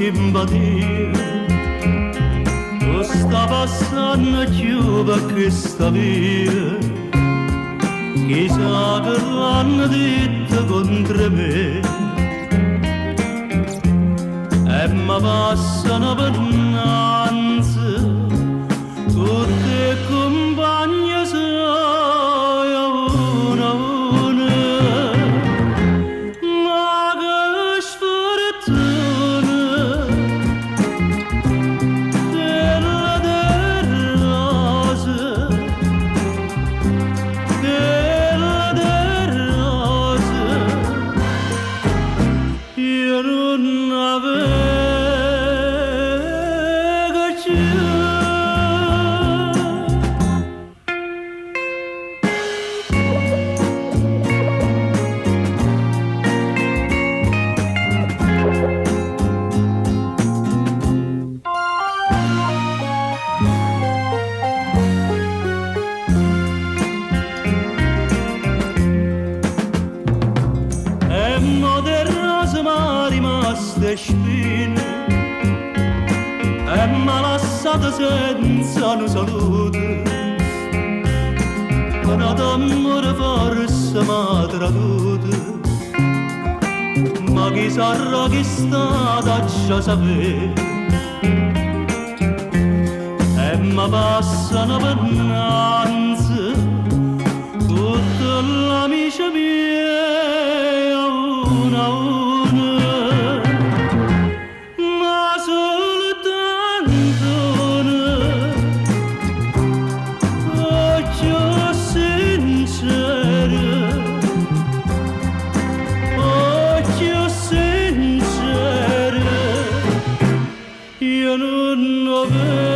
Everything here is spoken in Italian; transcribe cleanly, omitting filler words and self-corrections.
simpatia. Tu sta passando più per questa via, chissà che l'hanno detto contro me, e mi passano per innanzi tutte le compagne sai a una a una. Ma che sfortuna quella del rosa, quella del rosa, io non avevo più. E mo del rosa m'ha rimaste spine, e m'ha lasciato senza un saluto, una d'amore forse m'ha traduto, ma chi sarà che stata già sapere, e mi passano per innanzi tutte le amiche mie a una a una, ma soltanto una, occhio sincero, occhio sincero, io non avevo